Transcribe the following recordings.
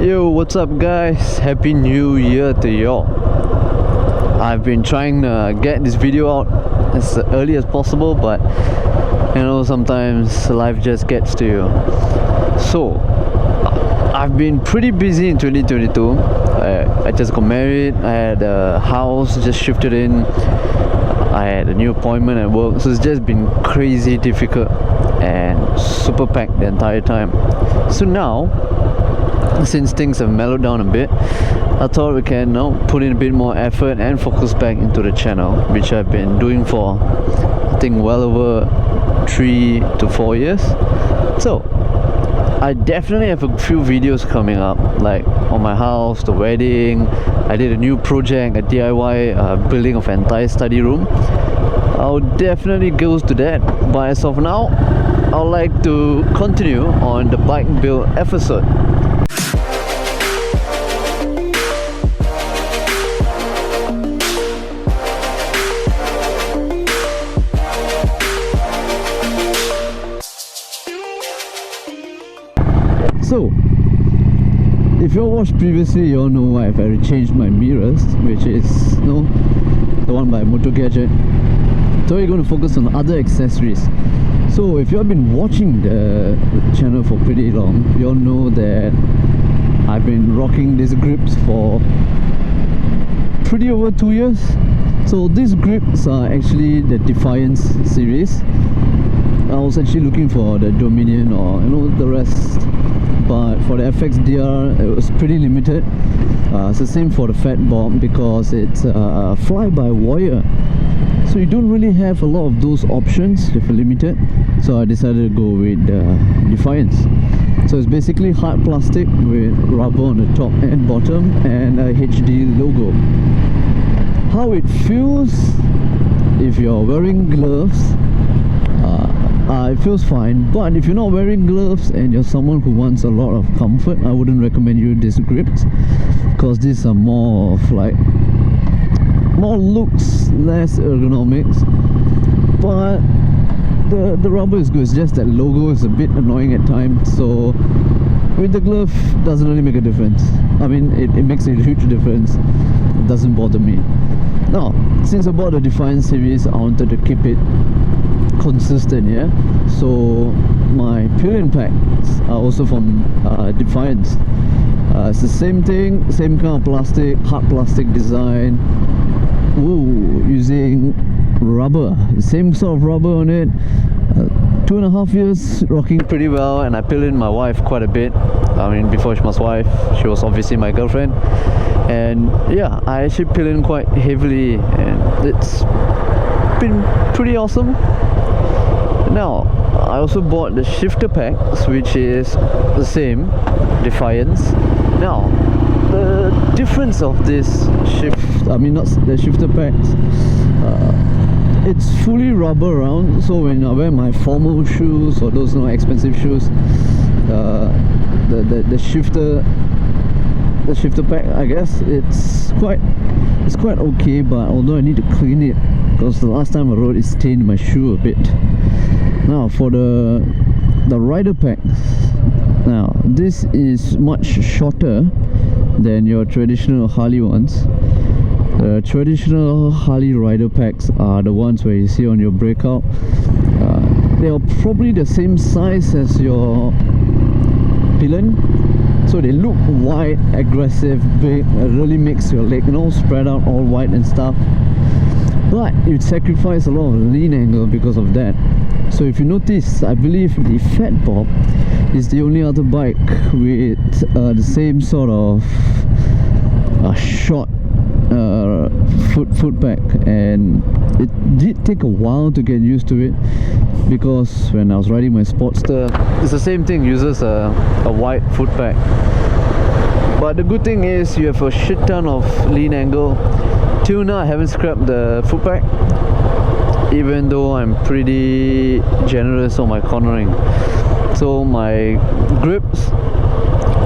Yo, what's up guys? Happy New Year to y'all. I've been trying to get this video out as early as possible, but you know, sometimes life just gets to you. So I've been pretty busy in 2022. I just got married, I had a house just shifted in, I had a new appointment at work, so it's just been crazy difficult and super packed the entire time. So now, since things have mellowed down a bit, I thought we can now put in a bit more effort and focus back into the channel, which I've been doing for I think well over 3 to 4 years. So I definitely have a few videos coming up, like on my house, the wedding. I did a new project, a DIY building of an entire study room. I'll definitely go to that, but as of now, I'd like to continue on the bike build episode. So, if you all watched previously, you all know I've changed my mirrors, which is the one by Moto Gadget. So we're going to focus on other accessories. So if you have been watching the channel for pretty long, you all know that I've been rocking these grips for pretty over 2 years. So these grips are actually the Defiance series. I was actually looking for the Dominion or the rest, but for the FXDR it was pretty limited. It's the same for the Fat Bob because it's fly-by-wire, so you don't really have a lot of those options if you're limited. So I decided to go with Defiance. So it's basically hard plastic with rubber on the top and bottom and a HD logo. How it feels if you're wearing gloves, it feels fine, but if you're not wearing gloves and you're someone who wants a lot of comfort, I wouldn't recommend you these grips, because these are more of like more looks, less ergonomics. But the rubber is good. It's just that logo is a bit annoying at times, so with the glove doesn't really make a difference. I mean, it makes a huge difference. It doesn't bother me. Now, since I bought the Defiance series, I wanted to keep it consistent, yeah. So my pillion packs are also from Defiance. It's the same thing, same kind of plastic, hard plastic design. Using rubber, same sort of rubber on it. 2.5 years rocking pretty well, and I pillioned my wife quite a bit. I mean, before she was wife, she was obviously my girlfriend, and yeah, I actually pillioned quite heavily, and it's been pretty awesome. Now, I also bought the shifter packs, which is the same, Defiance. Now, the difference of this not the shifter packs, it's fully rubber around, so when I wear my formal shoes or those expensive shoes, the shifter pack, I guess it's quite okay, but although I need to clean it because the last time I rode it stained my shoe a bit. Now for the rider packs, now this is much shorter than your traditional Harley ones. The traditional Harley rider packs are the ones where you see on your breakout. They are probably the same size as your pillion, so they look wide, aggressive, big. It really makes your leg spread out all wide and stuff, but you sacrifice a lot of lean angle because of that. So if you notice, I believe the Fat Bob is the only other bike with the same sort of short foot pack, and it did take a while to get used to it, because when I was riding my Sportster, it's the same thing, uses a wide foot pack. But the good thing is you have a shit ton of lean angle. Till now I haven't scrapped the foot pack, even though I'm pretty generous on my cornering. So my grips,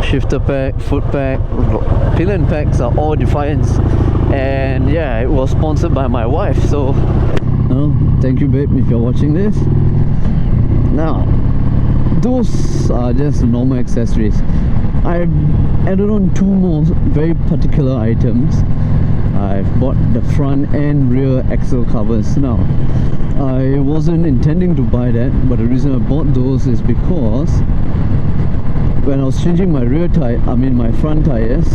shifter pack, foot pack, pillion packs are all Defiance, and yeah, it was sponsored by my wife, so thank you babe if you're watching this. Now those are just normal accessories. I've added on 2 more very particular items. I've bought the front and rear axle covers. Now, I wasn't intending to buy that, but the reason I bought those is because when I was changing my my front tires,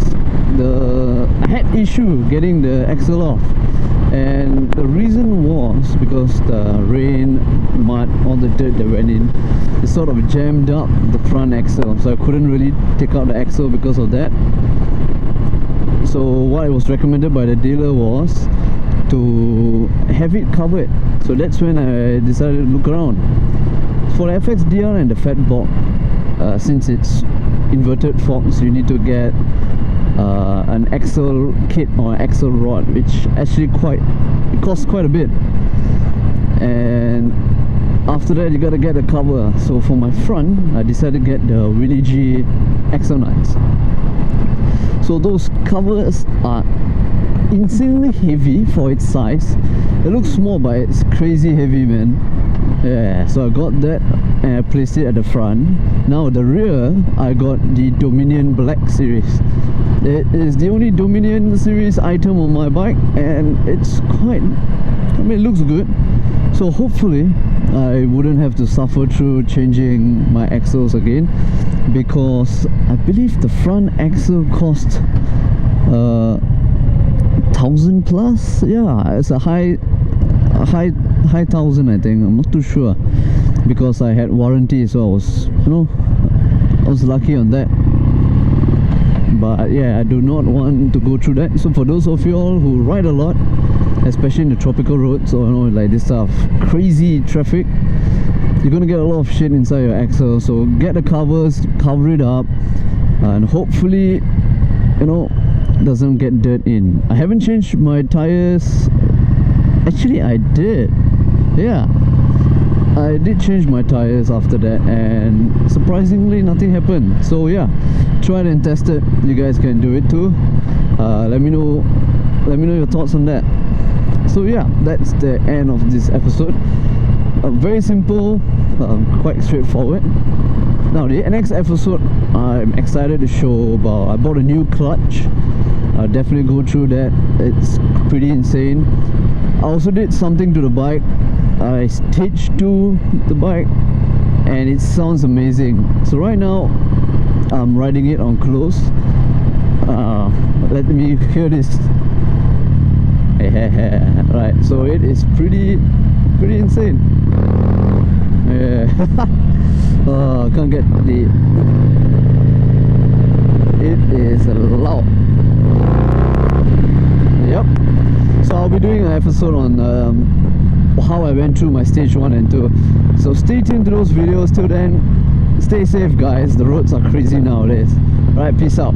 I had issue getting the axle off, and the reason was because the rain, mud, all the dirt that went in, it sort of jammed up the front axle, so I couldn't really take out the axle because of that. So what was recommended by the dealer was to have it covered. So that's when I decided to look around. For the FXDR and the fat box, since it's inverted forks, you need to get an axle kit or an axle rod, which actually it costs quite a bit. And after that, you gotta get a cover. So for my front, I decided to get the Willie G axle nuts. So those covers are insanely heavy for its size. It looks small, but it's crazy heavy, man. Yeah, so I got that and I placed it at the front. Now the rear, I got the Dominion Black series. It is the only Dominion series item on my bike, and it's quite, it looks good. So hopefully I wouldn't have to suffer through changing my axles again, because I believe the front axle cost 1,000 plus. Yeah, it's a high thousand, I think. I'm not too sure, because I had warranty, so I was lucky on that. But yeah, I do not want to go through that. So for those of you all who ride a lot, especially in the tropical roads, or like this stuff, crazy traffic, you're gonna get a lot of shit inside your axle. So get the covers, cover it up, and hopefully, doesn't get dirt in. I haven't changed my tires. Actually, I did. Yeah, I did change my tires after that, and surprisingly nothing happened. So yeah, tried and tested. You guys can do it too. Let me know your thoughts on that. So yeah, that's the end of this episode. Very simple, quite straightforward. Now the next episode, I'm excited to show about, I bought a new clutch. I'll definitely go through that. It's pretty insane. I also did something to the bike. I stitched to the bike, and it sounds amazing. So right now I'm riding it on close. Let me hear this. Right, so it is pretty insane. Yeah. Can't get the, it is loud. Yep. So I'll be doing an episode on how I went through my stage 1 and 2. So stay tuned to those videos. Till then, stay safe guys, the roads are crazy nowadays. Alright, peace out.